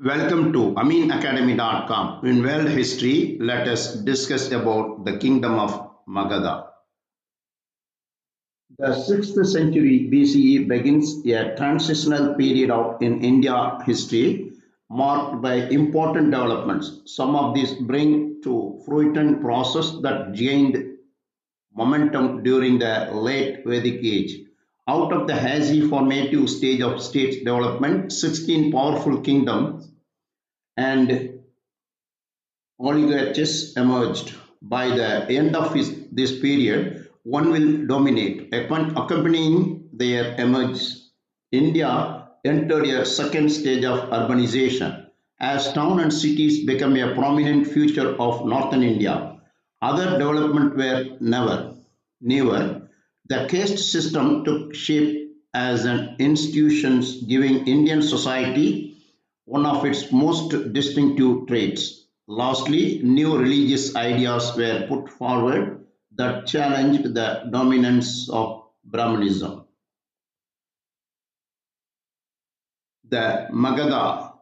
Welcome to AminAcademy.com. In world history, let us discuss about the kingdom of Magadha. The 6th century BCE begins a transitional period in India history marked by important developments. Some of these bring to fruition process that gained momentum during the late Vedic age. Out of the hazy formative stage of state development, 16 powerful kingdoms and oligarchies emerged. By the end of this period, one will dominate. Accompanying their emergence, India entered a second stage of urbanization. As towns and cities became a prominent feature of northern India, other development were newer. The caste system took shape as an institution, giving Indian society one of its most distinctive traits. Lastly, new religious ideas were put forward that challenged the dominance of Brahmanism. The Magadha,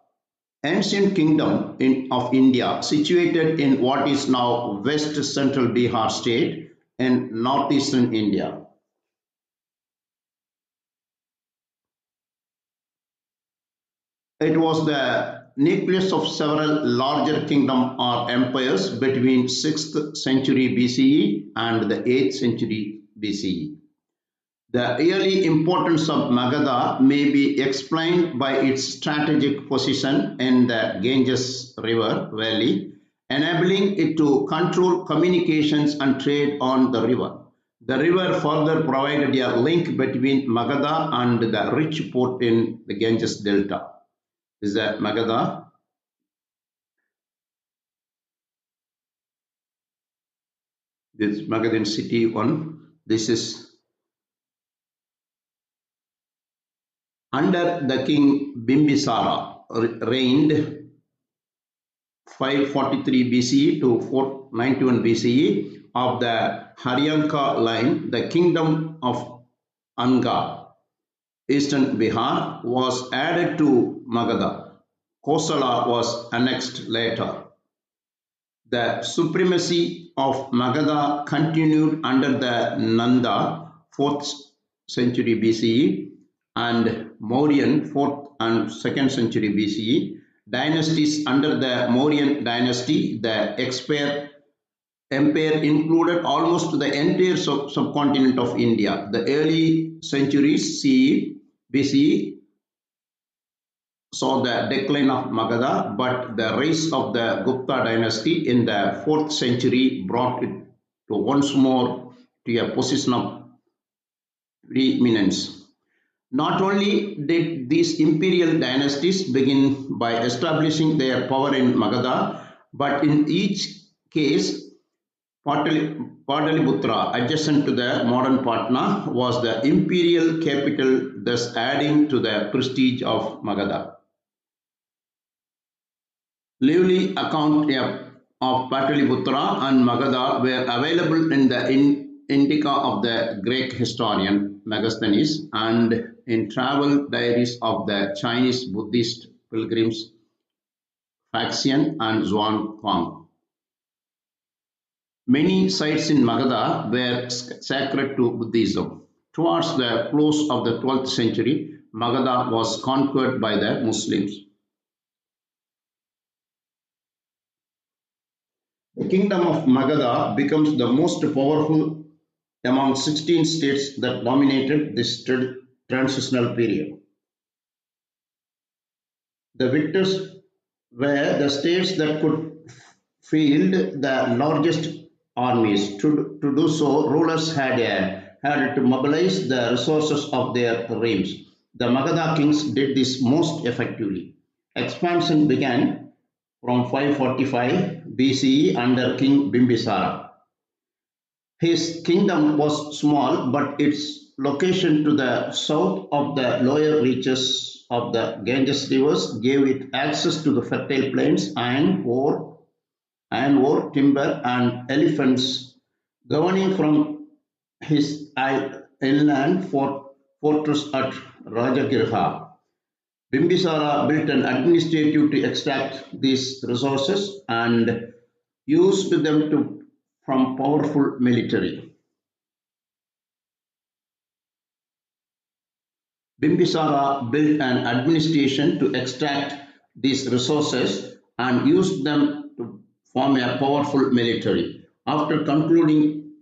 ancient kingdom of India, situated in what is now west central Bihar state and northeastern India. It was the nucleus of several larger kingdoms or empires between 6th century BCE and the 8th century BCE. The early importance of Magadha may be explained by its strategic position in the Ganges River valley, enabling it to control communications and trade on the river. The river further provided a link between Magadha and the rich port in the Ganges Delta. Is that Magadha? This Magadhan city one. This is under the king Bimbisara reigned 543 BCE to 491 BCE of the Haryanka line. The kingdom of Anga, eastern Bihar, was added to Magadha. Kosala was annexed later. The supremacy of Magadha continued under the Nanda 4th century BCE and Mauryan 4th and 2nd century BCE dynasties. Under the Mauryan dynasty, the empire included almost the entire subcontinent of India. The early centuries CE, BCE saw the decline of Magadha, but the rise of the Gupta dynasty in the 4th century brought it to once more to a position of preeminence. Not only did these imperial dynasties begin by establishing their power in Magadha, but in each case, Pataliputra, adjacent to the modern Patna, was the imperial capital, thus adding to the prestige of Magadha. Lively account of Pataliputra and Magadha were available in the Indica of the Greek historian Megasthenes and in travel diaries of the Chinese Buddhist pilgrims Faxian and Zhuang Huang. Many sites in Magadha were sacred to Buddhism. Towards the close of the 12th century, Magadha was conquered by the Muslims. The kingdom of Magadha becomes the most powerful among 16 states that dominated this transitional period. The victors were the states that could field the largest armies. To do so, rulers had to mobilize the resources of their realms. The Magadha kings did this most effectively. Expansion began from 545 BCE under King Bimbisara. His kingdom was small, but its location to the south of the lower reaches of the Ganges rivers gave it access to the fertile plains, iron ore, timber, and elephants. Governing from his inland fortress at Rajagriha, Bimbisara built an administrative to extract these resources and used them to from powerful military. Bimbisara built an administration to extract these resources and used them to form a powerful military. After concluding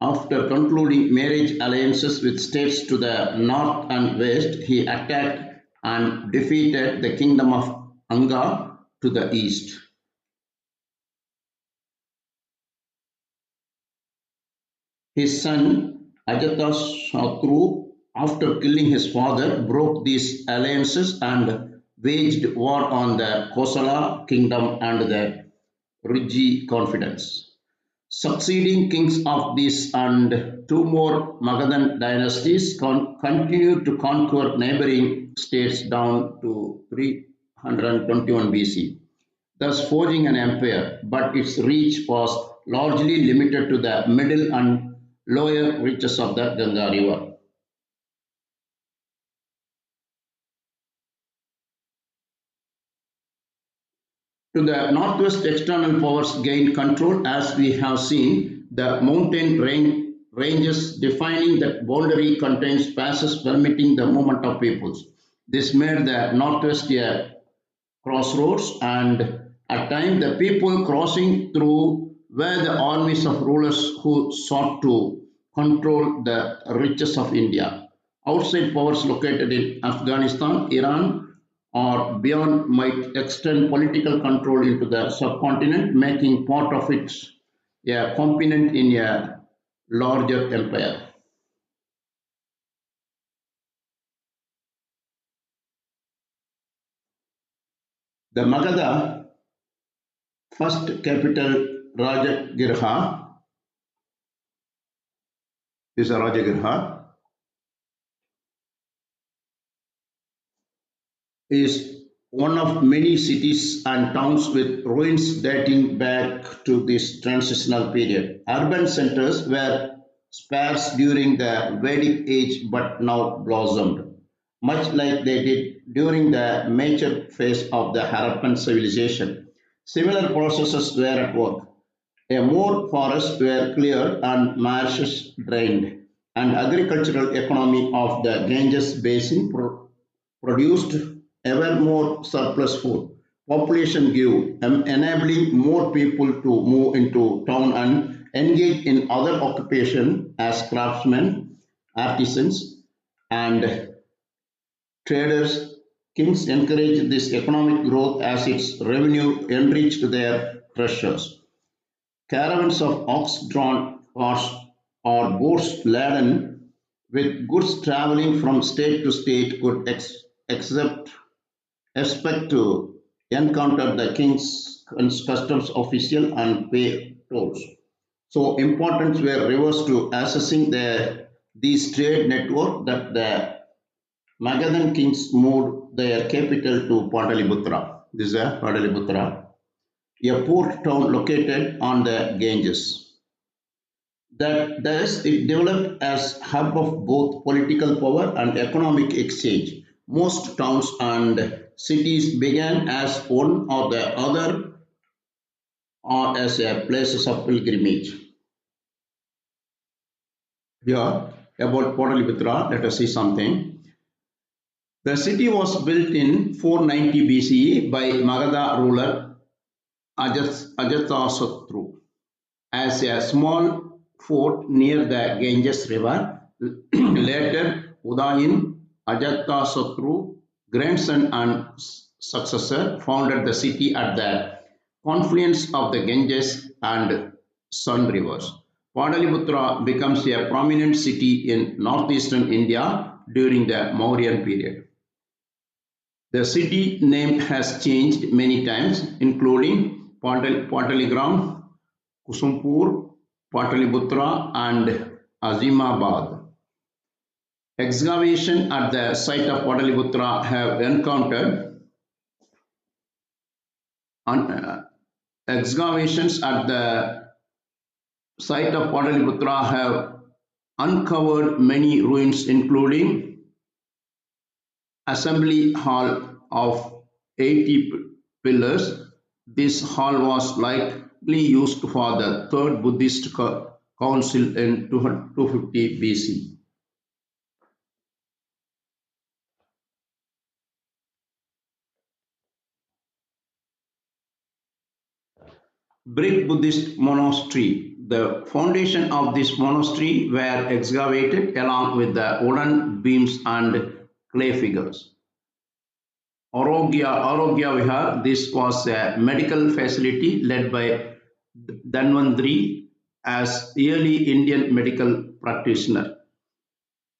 marriage alliances with states to the north and west, he attacked and defeated the kingdom of Anga to the east. His son Ajatashatru, after killing his father, broke these alliances and waged war on the Kosala kingdom and the Riji confidence. Succeeding kings of these and two more Magadhan dynasties continued to conquer neighboring states down to 321 BC, thus forging an empire, but its reach was largely limited to the middle and lower reaches of the Ganga River. To the northwest, external powers gained control, as we have seen. The mountain ranges defining that boundary contains passes permitting the movement of peoples. This made the northwest a crossroads, and at times the people crossing through were the armies of rulers who sought to control the riches of India. Outside powers located in Afghanistan, Iran, or beyond might extend political control into the subcontinent, making part of it a component in a larger empire. The Magadha first capital Rajagriha is a Rajagriha is one of many cities and towns with ruins dating back to this transitional period. Urban centers were sparse during the Vedic age but now blossomed, much like they did during the mature phase of the Harappan civilization. Similar processes were at work. A more forests were cleared and marshes drained, and agricultural economy of the Ganges basin produced ever more surplus food. Population grew, enabling more people to move into town and engage in other occupation as craftsmen, artisans, and traders. Kings encouraged this economic growth as its revenue enriched their treasures. Caravans of ox-drawn carts or boats laden with goods traveling from state to state could accept expect to encounter the king's customs official and pay tolls. So importance were reversed to assessing these trade network that the Magadhan kings moved their capital to Pataliputra. This is a Pataliputra, a port town located on the Ganges. That thus it developed as hub of both political power and economic exchange. Most towns and cities began as one or the other or as a places of pilgrimage. Here about Pataliputra, let us see something. The city was built in 490 BCE by Magadha ruler Ajatasattu as a small fort near the Ganges River. Later, Udayin Ajatasattu, grandson and successor, founded the city at the confluence of the Ganges and Sun rivers. Padaliputra becomes a prominent city in northeastern India during the Mauryan period. The city name has changed many times, including Pataligram, Kusumpur, Pataliputra, and Azimabad. Excavation at the site of Pataliputra have encountered uh, excavations at the site of Pataliputra have uncovered many ruins, including assembly hall of 80 pillars. This hall was likely used for the third Buddhist council in 250 BC. Brick Buddhist monastery. The foundation of this monastery were excavated along with the wooden beams and clay figures. Arogya Vihar, this was a medical facility led by Dhanvantri as early Indian medical practitioner.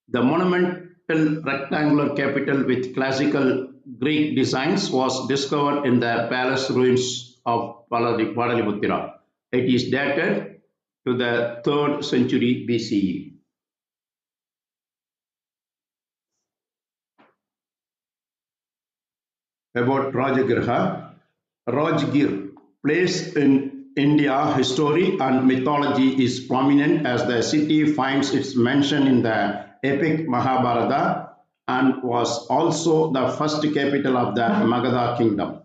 The monumental rectangular capital with classical Greek designs was discovered in the palace ruins of Padaliputra. It is dated to the 3rd century BCE. About Rajagriha, Rajgir, place in India history and mythology is prominent as the city finds its mention in the epic Mahabharata and was also the first capital of the Magadha kingdom.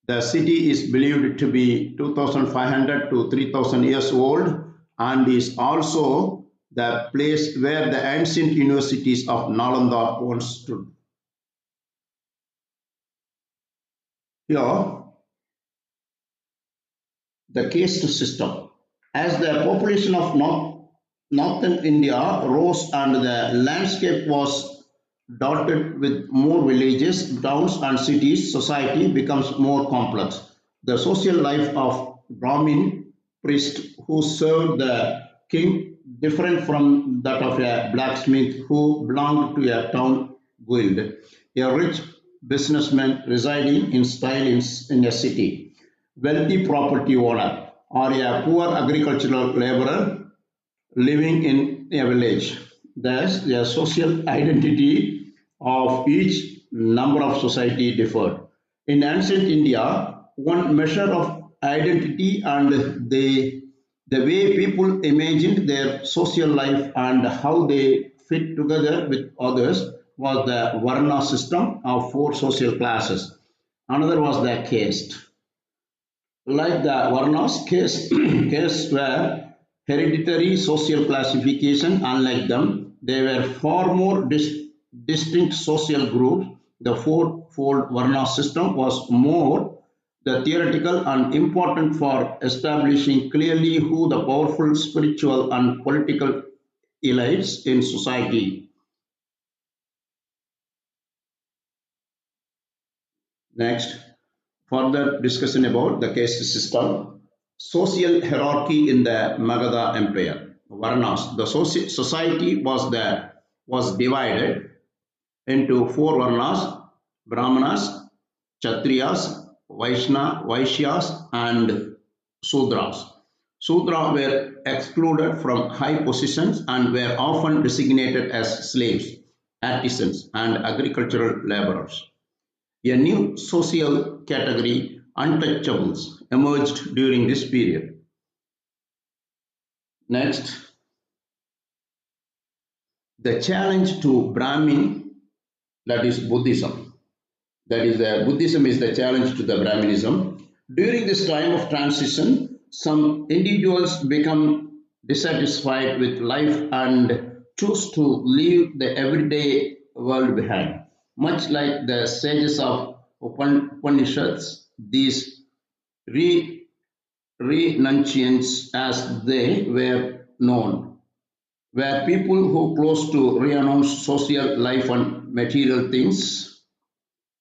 The city is believed to be 2500 to 3000 years old and is also the place where the ancient universities of Nalanda once stood. Here, the caste system. As the population of northern India rose and the landscape was dotted with more villages, towns, and cities, society becomes more complex. The social life of Brahmin priest who served the king different from that of a blacksmith who belonged to a town guild, a rich businessman residing in style in a city, wealthy property owner, or a poor agricultural laborer living in a village. Thus, the social identity of each number of society differed. In ancient India, one measure of identity and the way people imagined their social life and how they fit together with others was the Varna system of four social classes. Another was the caste. Like the Varnas, castes were hereditary social classification. Unlike them, they were far more distinct social groups. The fourfold Varna system was more the theoretical and important for establishing clearly who the powerful spiritual and political elites in society. Next, further discussion about the caste system. Social hierarchy in the Magadha Empire. Varnas. The society was divided into four Varnas: Brahmanas, Kshatriyas, Vaishyas, and Sudras. Sudra were excluded from high positions and were often designated as slaves, artisans, and agricultural laborers. A new social category, untouchables, emerged during this period. Next, the challenge to Brahmin, that is Buddhism. That is, Buddhism is the challenge to the Brahminism. During this time of transition, some individuals become dissatisfied with life and choose to leave the everyday world behind. Much like the sages of Upanishads, these re- renunciants, as they were known, were people who close to renounce social life and material things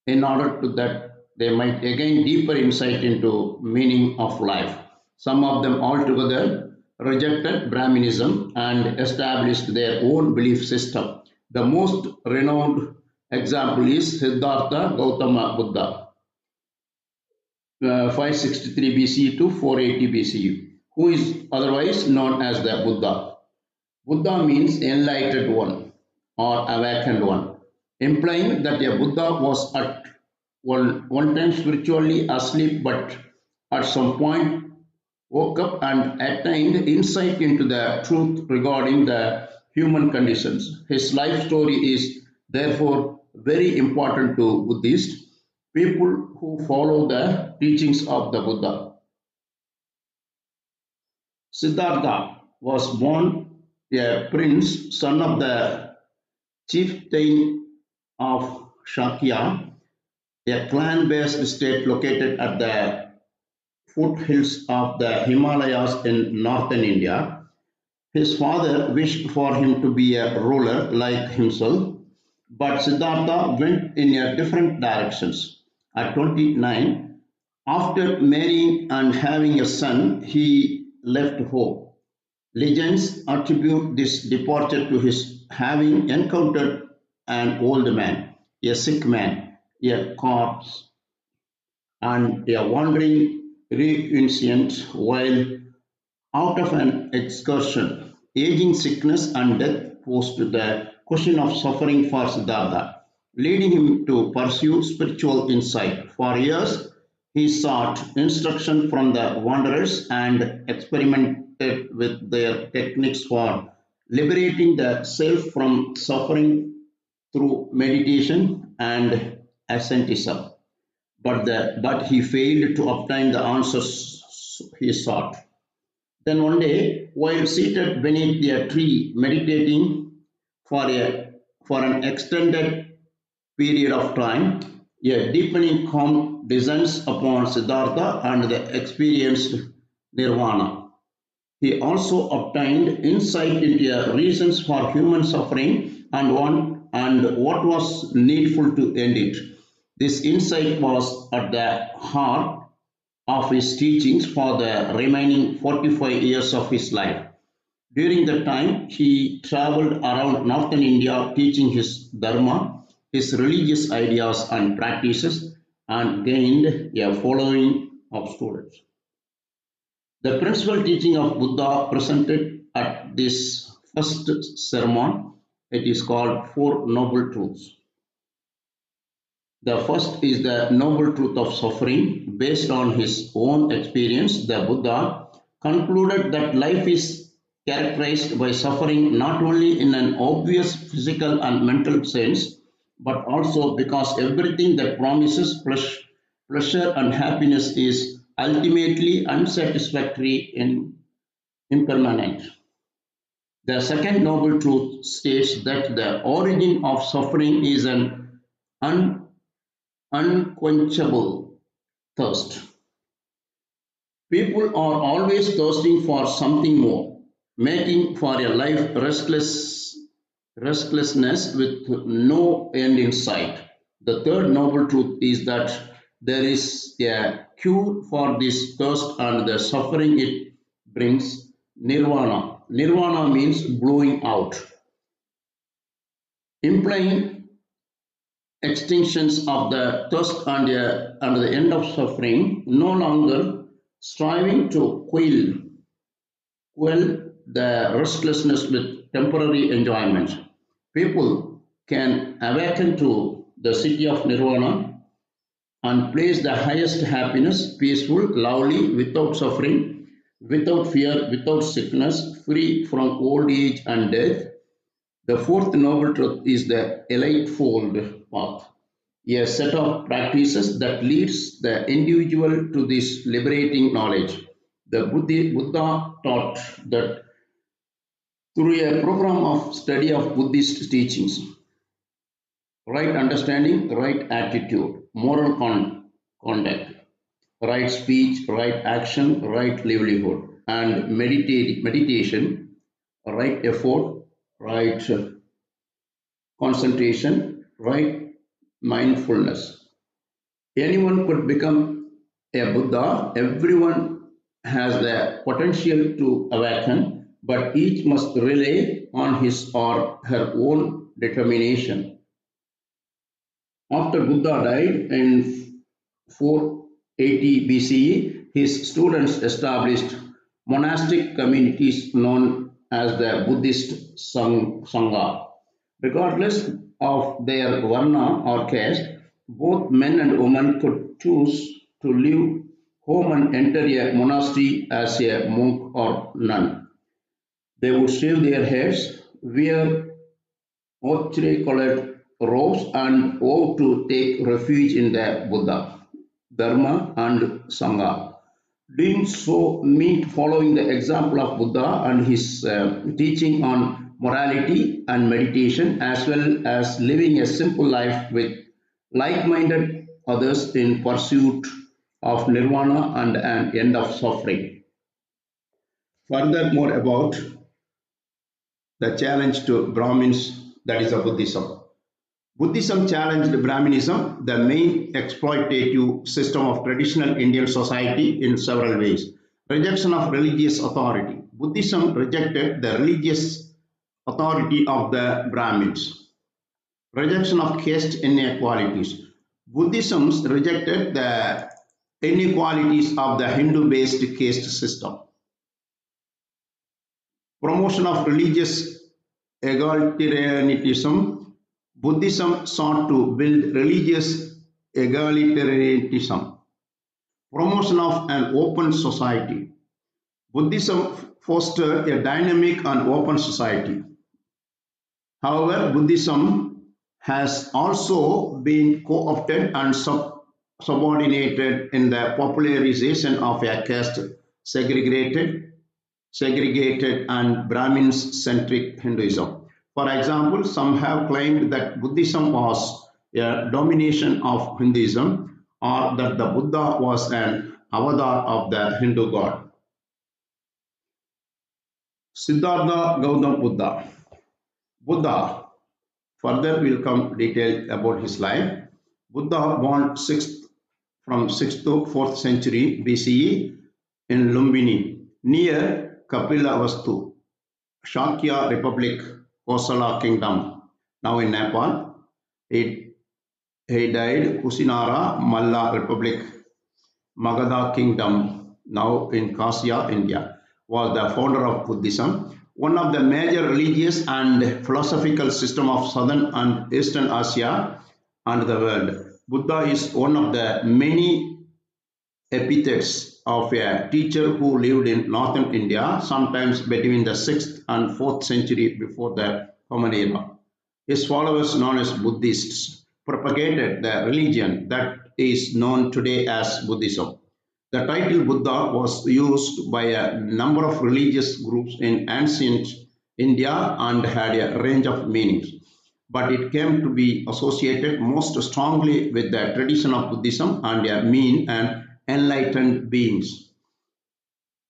in order to that they might gain deeper insight into meaning of life. Some of them altogether rejected Brahminism and established their own belief system. The most renowned example is Siddhartha Gautama Buddha, 563 BCE to 480 BCE, who is otherwise known as the Buddha. Buddha means enlightened one or awakened one, implying that a Buddha was at one time spiritually asleep but at some point woke up and attained insight into the truth regarding the human conditions. His life story is therefore very important to Buddhists, people who follow the teachings of the Buddha. Siddhartha was born a prince, son of the chieftain of Shakya, a clan-based state located at the foothills of the Himalayas in northern India. His father wished for him to be a ruler like himself, but Siddhartha went in a different directions. At 29, after marrying and having a son, he left home. Legends attribute this departure to his having encountered an old man, a sick man, a corpse, and a wandering recusant while out of an excursion. Aging, sickness, and death posed the question of suffering for Siddhartha, leading him to pursue spiritual insight. For years, he sought instruction from the wanderers and experimented with their techniques for liberating the self from suffering through meditation and asceticism. But he failed to obtain the answers he sought. Then one day, while seated beneath a tree meditating for an extended period of time, a deepening calm descends upon Siddhartha and the experienced nirvana. He also obtained insight into the reasons for human suffering and what was needful to end it. This insight was at the heart of his teachings for the remaining 45 years of his life. During that time, he traveled around northern India teaching his dharma, his religious ideas and practices, and gained a following of students. The principal teaching of Buddha presented at this first sermon, it is called Four Noble Truths. The first is the noble truth of suffering. Based on his own experience, the Buddha concluded that life is characterized by suffering not only in an obvious physical and mental sense, but also because everything that promises pleasure and happiness is ultimately unsatisfactory and impermanent. The second noble truth states that the origin of suffering is an unquenchable thirst. People are always thirsting for something more, making for a life restlessness with no end in sight. The third noble truth is that there is a cure for this thirst and the suffering it brings, nirvana. Nirvana means blowing out, implying extinctions of the thirst and the end of suffering, no longer striving to quell the restlessness with temporary enjoyment. People can awaken to the city of Nirvana and place the highest happiness, peaceful, lovely, without suffering, without fear, without sickness, free from old age and death. The fourth noble truth is the Eightfold Path, a set of practices that leads the individual to this liberating knowledge. The Buddha taught that through a program of study of Buddhist teachings, right understanding, right attitude, moral conduct, right speech, right action, right livelihood, and meditation, right effort, right concentration, right mindfulness. Anyone could become a Buddha. Everyone has the potential to awaken, but each must rely on his or her own determination. After Buddha died in 480 BCE, his students established monastic communities known as the Buddhist Sangha. Regardless of their varna or caste, both men and women could choose to leave home and enter a monastery as a monk or nun. They would shave their heads, wear ochre colored rose and vowed to take refuge in the Buddha, Dharma, and Sangha. Doing so meant following the example of Buddha and his teaching on morality and meditation, as well as living a simple life with like minded others in pursuit of nirvana and an end of suffering. Furthermore, about the challenge to Brahmins, that is a Buddhism. Buddhism challenged Brahminism, the main exploitative system of traditional Indian society, in several ways. Rejection of religious authority. Buddhism rejected the religious authority of the Brahmins. Rejection of caste inequalities. Buddhism rejected the inequalities of the Hindu-based caste system. Promotion of religious egalitarianism. Buddhism sought to build religious egalitarianism. Promotion of an open society. Buddhism fostered a dynamic and open society. However, Buddhism has also been co-opted and subordinated in the popularization of a caste segregated and Brahmin-centric Hinduism. For example, some have claimed that Buddhism was a domination of Hinduism or that the Buddha was an avatar of the Hindu god. Siddhartha Gautama Buddha. Buddha, further will come detail about his life. Buddha born from 6th to 4th century BCE in Lumbini near Kapilavastu, Shakya Republic, Kosala Kingdom, now in Nepal. He died Kusinara Malla Republic, Magadha Kingdom, now in Kasya, India. Was the founder of Buddhism, one of the major religious and philosophical systems of southern and eastern Asia and the world. Buddha is one of the many epithets of a teacher who lived in northern India, sometimes between the 6th and 4th century before the Common Era. His followers, known as Buddhists, propagated the religion that is known today as Buddhism. The title Buddha was used by a number of religious groups in ancient India and had a range of meanings, but it came to be associated most strongly with the tradition of Buddhism and a mean and enlightened beings,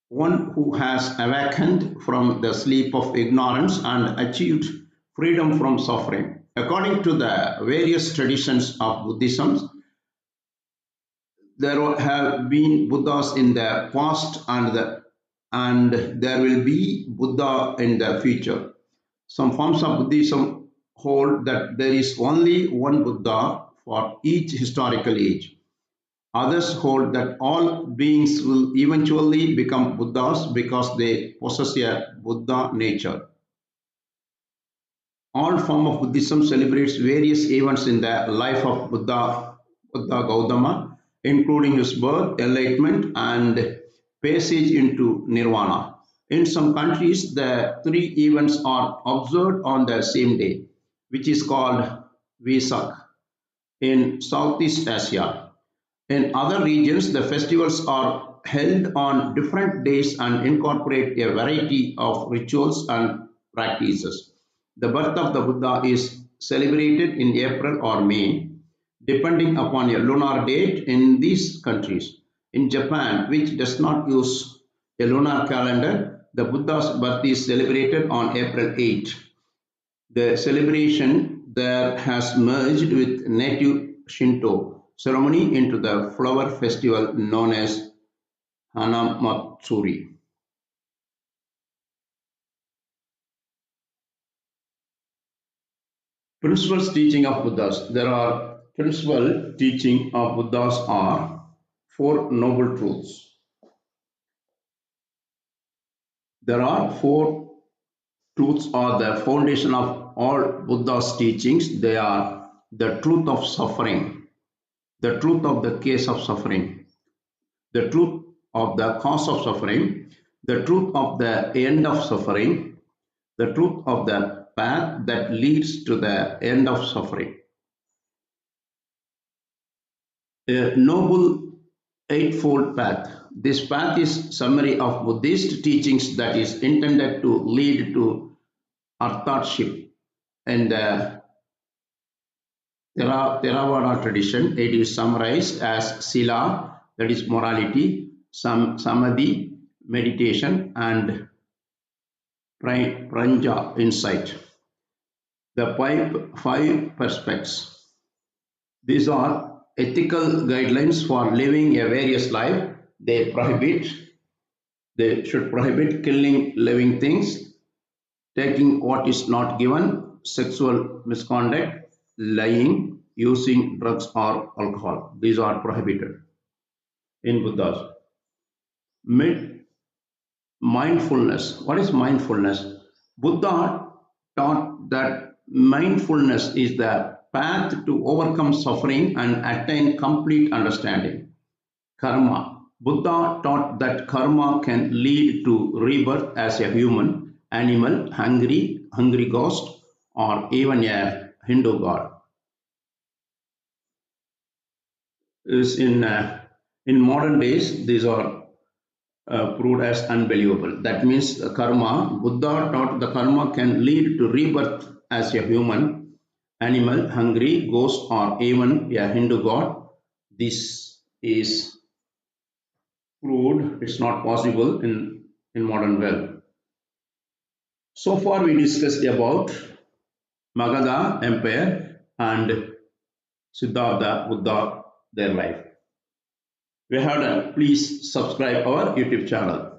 one who has awakened from the sleep of ignorance and achieved freedom from suffering. According to the various traditions of Buddhism, there have been Buddhas in the past and there will be Buddha in the future. Some forms of Buddhism hold that there is only one Buddha for each historical age. Others hold that all beings will eventually become Buddhas because they possess a Buddha nature. All form of Buddhism celebrates various events in the life of Buddha Gautama, including his birth, enlightenment, and passage into nirvana. In some countries, the three events are observed on the same day, which is called Vesak in Southeast Asia. In other regions, the festivals are held on different days and incorporate a variety of rituals and practices. The birth of the Buddha is celebrated in April or May, depending upon a lunar date in these countries. In Japan, which does not use a lunar calendar, the Buddha's birth is celebrated on April 8. The celebration there has merged with native Shinto ceremony into the flower festival known as Hanamatsuri. Principles teaching of Buddhas. There are principal teaching of Buddhas are four noble truths. There are four truths are the foundation of all Buddha's teachings. They are the truth of suffering, the truth of the case of suffering, the truth of the cause of suffering, the truth of the end of suffering, the truth of the path that leads to the end of suffering. A noble eightfold path. This path is summary of Buddhist teachings that is intended to lead to arthatship. In the Theravada tradition, it is summarized as sila, that is morality, samadhi, meditation, and pranja, insight. The five perspectives. These are ethical guidelines for living a various life. They should prohibit killing living things, taking what is not given, sexual misconduct, lying, using drugs or alcohol. These are prohibited in Buddhism. Mid mindfulness. What is mindfulness? Buddha taught that mindfulness is the path to overcome suffering and attain complete understanding. Karma. Buddha taught that karma can lead to rebirth as a human, animal, hungry ghost, or even a Hindu god. Is in modern days, these are proved as unbelievable. That means karma. Buddha taught the karma can lead to rebirth as a human, animal, hungry, ghost, or even a Hindu god. This is proved it's not possible in modern world. So far we discussed about Magadha Empire and Siddhartha Buddha, their life. We have done. Please subscribe our YouTube channel.